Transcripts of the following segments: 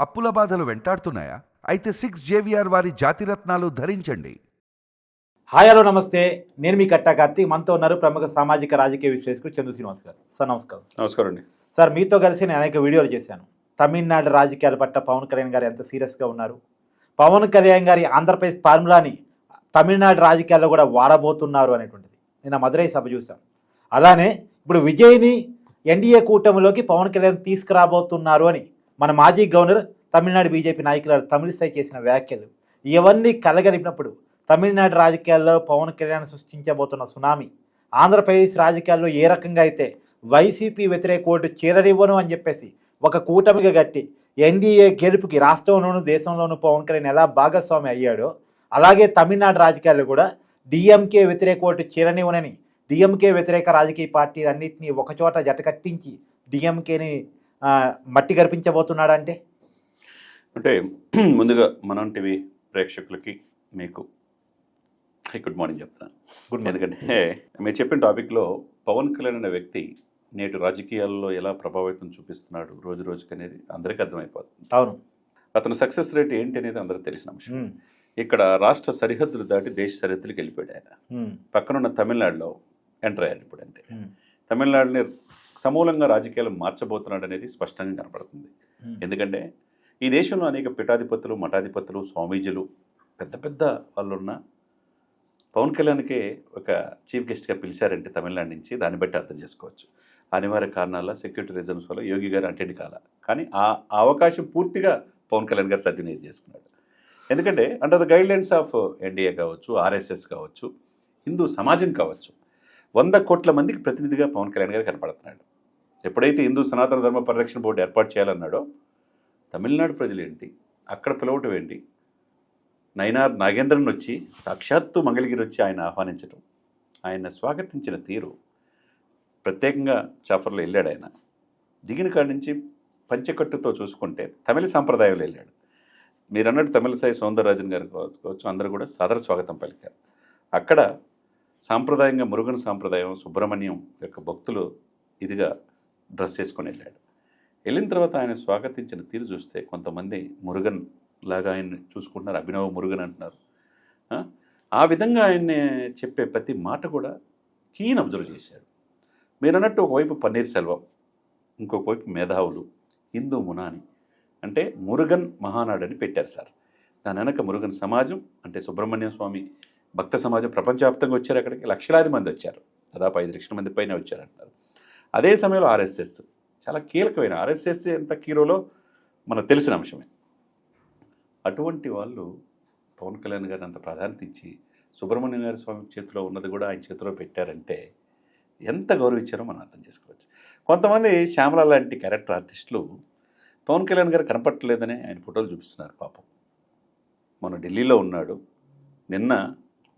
అప్పుల బాధలు వెంటాడుతున్నాయా? అయితే 6 JVR వారి జాతిరత్నాలు ధరించండి. హాయ్ హలో నమస్తే, నేను మీ కట్టా కార్తీక్. మనతో ఉన్నారు ప్రముఖ సామాజిక రాజకీయ విశ్లేషకుడు చందు శ్రీనివాస్ గారు. సార్ నమస్కారం. నమస్కారం అండి. సార్, మీతో కలిసి నేను అనేక వీడియోలు చేశాను. తమిళనాడు రాజకీయాల పట్ల పవన్ కళ్యాణ్ గారు ఎంత సీరియస్గా ఉన్నారు, పవన్ కళ్యాణ్ గారి ఆంధ్రప్రదేశ్ ఫార్ములాని తమిళనాడు రాజకీయాల్లో కూడా వాడబోతున్నారు అనేటువంటిది. నిన్న మదురై సభ చూసాం. అలానే ఇప్పుడు విజయ్ని ఎన్డీఏ కూటమిలోకి పవన్ కళ్యాణ్ తీసుకురాబోతున్నారు అని మన మాజీ గవర్నర్ తమిళనాడు బీజేపీ నాయకులు తమిళిసై చేసిన వ్యాఖ్యలు, ఇవన్నీ కలగలిపినప్పుడు తమిళనాడు రాజకీయాల్లో పవన్ కళ్యాణ్ సృష్టించబోతున్న సునామీ ఆంధ్రప్రదేశ్ రాజకీయాల్లో ఏ రకంగా అయితే వైసీపీ వ్యతిరేక ఓటు చేరనివ్వను అని చెప్పేసి ఒక కూటమిగా గట్టి ఎన్డీఏ గెలుపుకి రాష్ట్రంలోనూ దేశంలోనూ పవన్ కళ్యాణ్ ఎలా భాగస్వామి అయ్యాడో, అలాగే తమిళనాడు రాజకీయాల్లో కూడా డిఎంకే వ్యతిరేక ఓటు చేరనివ్వనని డిఎంకే వ్యతిరేక రాజకీయ పార్టీలన్నింటినీ ఒకచోట జతకట్టించి డిఎంకేని మట్టి గర్పించబోతున్నాడంటే అంటే ముందుగా మనం టీవీ ప్రేక్షకులకి మీకు గుడ్ మార్నింగ్ చెప్తున్నాను. ఎందుకంటే మీరు చెప్పిన టాపిక్లో పవన్ కళ్యాణ్ అనే వ్యక్తి నేటి రాజకీయాల్లో ఎలా ప్రభావితం చూపిస్తున్నాడు రోజు రోజుకి అనేది అందరికీ అర్థమైపోతుంది. అవును, అతని సక్సెస్ రేట్ ఏంటి అనేది అందరికీ తెలిసిన అంశం. ఇక్కడ రాష్ట్ర సరిహద్దులు దాటి దేశ సరిహద్దులకు వెళ్ళిపోయాడు ఆయన. పక్కనున్న తమిళనాడులో ఎంటర్ అయ్యాడు. ఇప్పుడు అంతే తమిళనాడుని సమూలంగా రాజకీయాలు మార్చబోతున్నాడు అనేది స్పష్టంగా కనపడుతుంది. ఎందుకంటే ఈ దేశంలో అనేక పీఠాధిపతులు, మఠాధిపతులు, స్వామీజీలు, పెద్ద పెద్ద వాళ్ళు ఉన్న పవన్ కళ్యాణ్కే ఒక చీఫ్ గెస్ట్గా పిలిచారంటే తమిళనాడు నుంచి, దాన్ని బట్టి అర్థం చేసుకోవచ్చు. అనివార్య కారణాల సెక్యూరిటీ రీజన్స్ వల్ల యోగి గారు అటెండ్ కాల. కానీ ఆ అవకాశం పూర్తిగా పవన్ కళ్యాణ్ గారు సద్వినియోగం చేసుకున్నాడు. ఎందుకంటే under the guide lines of NDA కావచ్చు, ఆర్ఎస్ఎస్ కావచ్చు, హిందూ సమాజం కావచ్చు, 100 కోట్ల మందికి ప్రతినిధిగా పవన్ కళ్యాణ్ గారు కనపడుతున్నాడు. ఎప్పుడైతే హిందూ సనాతన ధర్మ పరిరక్షణ బోర్డు ఏర్పాటు చేయాలన్నాడో తమిళనాడు ప్రజలు ఏంటి, అక్కడ పిలవటం ఏంటి, నయనార్ నాగేంద్రన్ వచ్చి సాక్షాత్తు మంగళగిరి వచ్చి ఆయన ఆహ్వానించడం, ఆయన స్వాగతించిన తీరు, ప్రత్యేకంగా చాఫర్లో వెళ్ళాడు. ఆయన దిగిన కాడి నుంచి పంచకట్టుతో చూసుకుంటే తమిళ సాంప్రదాయంలో వెళ్ళాడు. మీరు అన్నట్టు తమిళసాయి సౌందరరాజన్ గారు కావచ్చు, అందరూ కూడా సాదర స్వాగతం పలికారు. అక్కడ సాంప్రదాయంగా మురుగన్ సాంప్రదాయం, సుబ్రహ్మణ్యం యొక్క భక్తులు ఇదిగా డ్రెస్ చేసుకొని వెళ్ళాడు. వెళ్ళిన తర్వాత ఆయన స్వాగతించిన తీరు చూస్తే కొంతమంది మురుగన్ లాగా ఆయన్ని చూసుకుంటున్నారు, అభినవ మురుగన్ అంటున్నారు. ఆ విధంగా ఆయన్ని చెప్పే ప్రతి మాట కూడా కీన్ అబ్జర్వ్ చేశాడు. మీరు అన్నట్టు ఒకవైపు పన్నీర్ సెల్వం, ఇంకొక వైపు మేధావులు, హిందూ మునాని, అంటే మురుగన్ మహానాడు అని పెట్టారు సార్. దాని వెనక మురుగన్ సమాజం అంటే సుబ్రహ్మణ్య స్వామి భక్త సమాజం ప్రపంచవ్యాప్తంగా వచ్చారు. అక్కడికి లక్షలాది మంది వచ్చారు, దాదాపు 5 లక్షల మంది పైన వచ్చారంటారు. అదే సమయంలో ఆర్ఎస్ఎస్ చాలా కీలకమైన, ఆర్ఎస్ఎస్ ఎంత కీరోలో మనకు తెలిసిన అంశమే. అటువంటి వాళ్ళు పవన్ కళ్యాణ్ గారిని అంత ప్రాధాన్యత ఇచ్చి సుబ్రహ్మణ్యం గారి స్వామి చేతిలో ఉన్నది కూడా ఆయన చేతిలో పెట్టారంటే ఎంత గౌరవించారో మనం అర్థం చేసుకోవచ్చు. కొంతమంది శ్యామల లాంటి క్యారెక్టర్ ఆర్టిస్టులు పవన్ కళ్యాణ్ గారు కనపట్టలేదని ఆయన ఫోటోలు చూపిస్తున్నారు. పాపం మన ఢిల్లీలో ఉన్నాడు, నిన్న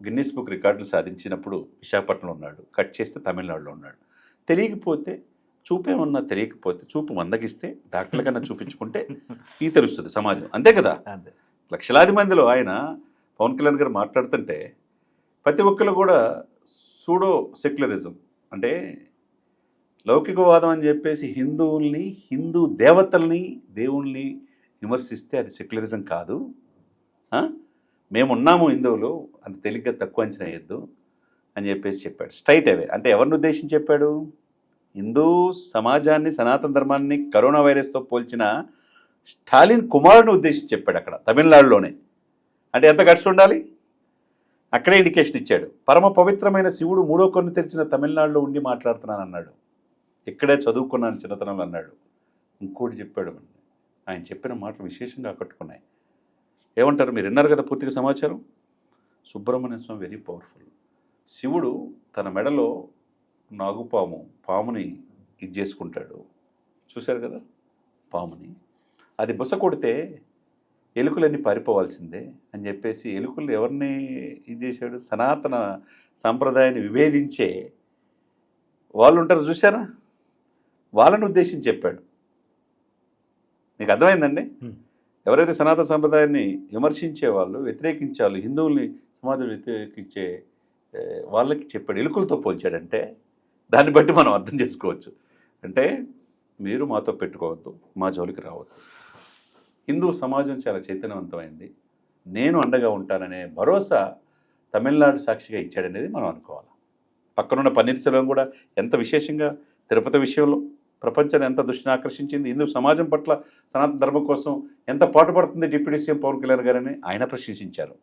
గిన్నిస్ బుక్ రికార్డులు సాధించినప్పుడు విశాఖపట్నంలో ఉన్నాడు, కట్ చేస్తే తమిళనాడులో ఉన్నాడు. తెలియకపోతే చూపేమన్నా, తెలియకపోతే చూపు మందగిస్తే డాక్టర్ల కన్నా చూపించుకుంటే ఈ తెలుస్తుంది సమాజం, అంతే కదా. లక్షలాది మందిలో ఆయన పవన్ కళ్యాణ్ గారు మాట్లాడుతుంటే ప్రతి ఒక్కరు కూడా సూడో సెక్యులరిజం అంటే లౌకికవాదం అని చెప్పేసి హిందువుల్ని, హిందూ దేవతల్ని, దేవుల్ని విమర్శిస్తే అది సెక్యులరిజం కాదు. మేమున్నాము హిందువులు, అంత తేలిగ్గా తక్కువ అంచనా వేయద్దు అని చెప్పేసి చెప్పాడు. స్ట్రైట్ అవే. అంటే ఎవరిని ఉద్దేశించి చెప్పాడు? హిందూ సమాజాన్ని, సనాతన ధర్మాన్ని కరోనా వైరస్తో పోల్చిన స్టాలిన్ కుమారుని ఉద్దేశించి చెప్పాడు అక్కడ తమిళనాడులోనే. అంటే ఎంత ఖర్చు ఉండాలి? అక్కడే ఇండికేషన్ ఇచ్చాడు. పరమ పవిత్రమైన శివుడు 3వ కన్ను తెరిచిన తమిళనాడులో ఉండి మాట్లాడుతున్నాను అన్నాడు. ఇక్కడే చదువుకున్నాను చిన్నతనంలో అన్నాడు. ఇంకోటి చెప్పాడు. ఆయన చెప్పిన మాటలు విశేషంగా ఆకట్టుకున్నాయి. ఏమంటారు మీరు? విన్నారు కదా పూర్తిగా సమాచారం. సుబ్రహ్మణ్య స్వామి వెరీ పవర్ఫుల్. శివుడు తన మెడలో పాముని ఇది చేసుకుంటాడు, చూశారు కదా పాముని. అది బుస కొడితే ఎలుకలన్నీ పారిపోవాల్సిందే అని చెప్పేసి ఎలుకలు ఎవరిని ఇది చేశాడు? సనాతన సాంప్రదాయాన్ని విభేదించే వాళ్ళు ఉంటారు చూసారా, వాళ్ళని ఉద్దేశించి చెప్పాడు. మీకు అర్థమైందండి? ఎవరైతే సనాతన సాంప్రదాయాన్ని విమర్శించే వాళ్ళు, వ్యతిరేకించే వాళ్ళు, హిందువుల్ని సమాజం వ్యతిరేకించే వాళ్ళకి చెప్పాడు. ఎలుకలతో పోల్చాడంటే దాన్ని బట్టి మనం అర్థం చేసుకోవచ్చు. అంటే మీరు మాతో పెట్టుకోవద్దు, మా జోలికి రావద్దు. హిందూ సమాజం చాలా చైతన్యవంతమైంది, నేను అండగా ఉంటాననే భరోసా తమిళనాడు సాక్షిగా ఇచ్చాడనేది మనం అనుకోవాలి. పక్కనున్న పన్నీర్ సెల్వం కూడా ఎంత విశేషంగా తిరుపతి విషయంలో ప్రపంచాన్ని ఎంత దృష్టిని ఆకర్షించింది, హిందూ సమాజం పట్ల సనాతన ధర్మం కోసం ఎంత పాటుపడుతుంది డిప్యూటీ సీఎం పవన్ కళ్యాణ్ గారని ఆయన ప్రశంసించారు.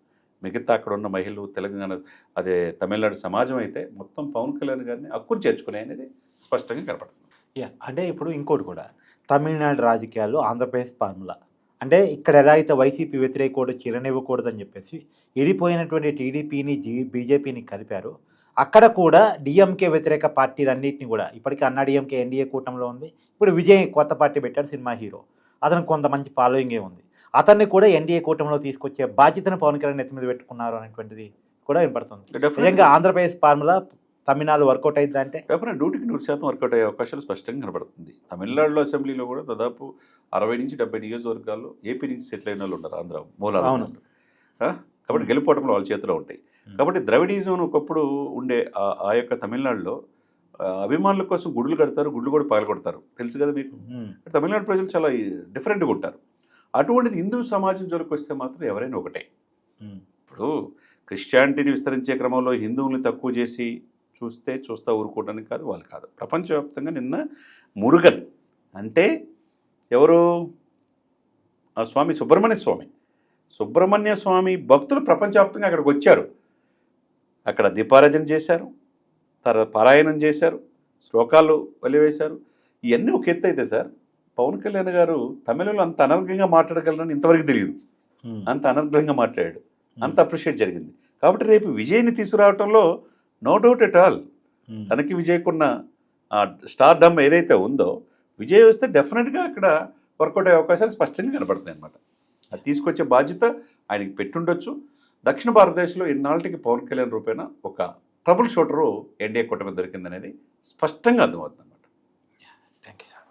మిగతా అక్కడ ఉన్న మహిళలు, తెలంగాణ అదే తమిళనాడు సమాజం అయితే మొత్తం పవన్ కళ్యాణ్ గారిని అక్కురు చేర్చుకునే అనేది స్పష్టంగా కనపడుతుంది. అంటే ఇప్పుడు ఇంకోటి కూడా, తమిళనాడు రాజకీయాల్లో ఆంధ్రప్రదేశ్ ఫార్ములా అంటే ఇక్కడ ఎలా అయితే వైసీపీ వ్యతిరేకూడదు, చిరనివ్వకూడదని చెప్పేసి విడిపోయినటువంటి టీడీపీని బీజేపీని కలిపారు, అక్కడ కూడా డిఎంకే వ్యతిరేక పార్టీలన్నింటినీ కూడా, ఇప్పటికీ అన్నా డిఎంకే ఎన్డీఏ కూటమిలో ఉంది, ఇప్పుడు విజయ్ కొత్త పార్టీ పెట్టాడు, సినిమా హీరో, అతనికి కొంత మంచి ఫాలోయింగే ఉంది, అతన్ని కూడా ఎన్డీఏ కూటమిలో తీసుకొచ్చే బాధ్యతను పవన్ కళ్యాణ్ నెత్తి మీద పెట్టుకున్నారు అనేటువంటిది కూడా వినపడుతుంది. నిజంగా ఆంధ్రప్రదేశ్ ఫార్ములా తమిళనాడు వర్కౌట్ అయిందంటే డెఫినెట్ 100% వర్కౌట్ అయ్యే అవకాశాలు స్పష్టంగా కనబడుతుంది. తమిళనాడులో అసెంబ్లీలో కూడా దాదాపు 60 నుంచి 70 నియోజకవర్గాల్లో ఏపీ నుంచి సెటిల్ అయిన వాళ్ళు ఉన్నారు, ఆంధ్ర మూలాలు. కాబట్టి గెలుపోవటంలో వాళ్ళ చేతిలో ఉంటాయి. కాబట్టి ద్రవిడిజం ఒకప్పుడు ఉండే ఆ యొక్క తమిళనాడులో అభిమానుల కోసం గుడులు కడతారు, గుళ్ళు కూడా పగలగొడతారు, తెలుసు కదా మీకు. తమిళనాడు ప్రజలు చాలా డిఫరెంట్గా ఉంటారు. అటువంటిది హిందూ సమాజం జోలికి వస్తే మాత్రం ఎవరైనా ఒకటే. ఇప్పుడు క్రిస్టియానిటీని విస్తరించే క్రమంలో హిందువుల్ని తక్కువ చేసి చూస్తా ఊరుకోవడానికి కాదు, వాళ్ళు కాదు. ప్రపంచవ్యాప్తంగా నిన్న మురుగన్ అంటే ఎవరు, ఆ స్వామి సుబ్రహ్మణ్య స్వామి భక్తులు ప్రపంచవ్యాప్తంగా అక్కడికి వచ్చారు. అక్కడ దీపారాధన చేశారు, తర్వాత పారాయణం చేశారు, శ్లోకాలు వెలివేశారు. ఇవన్నీ ఒక ఎత్తు అయితే సార్, పవన్ కళ్యాణ్ గారు తమిళంలో అంత అనర్గంగా మాట్లాడగలరని ఇంతవరకు తెలియదు. అంత అనర్గంగా మాట్లాడాడు, అంత అప్రిషియేట్ జరిగింది. కాబట్టి రేపు విజయ్ని తీసుకురావటంలో నో డౌట్ ఎట్ ఆల్, తనకి విజయ్కున్న స్టార్ డమ్ ఏదైతే ఉందో, విజయ్ వస్తే డెఫినెట్గా అక్కడ వర్కౌట్ అయ్యే అవకాశాలు స్పష్టంగా కనపడుతున్నాయి అన్నమాట. అది తీసుకొచ్చే బాధ్యత ఆయనకి పెట్టుండొచ్చు. దక్షిణ భారతదేశంలో ఇన్నాళ్ళకి పవన్ కళ్యాణ్ రూపేణ ఒక ట్రబుల్ షూటరు ఎన్డీఏ కూటమి దొరికిందనేది స్పష్టంగా అర్థమవుతుంది అన్నమాట. Thank you sir.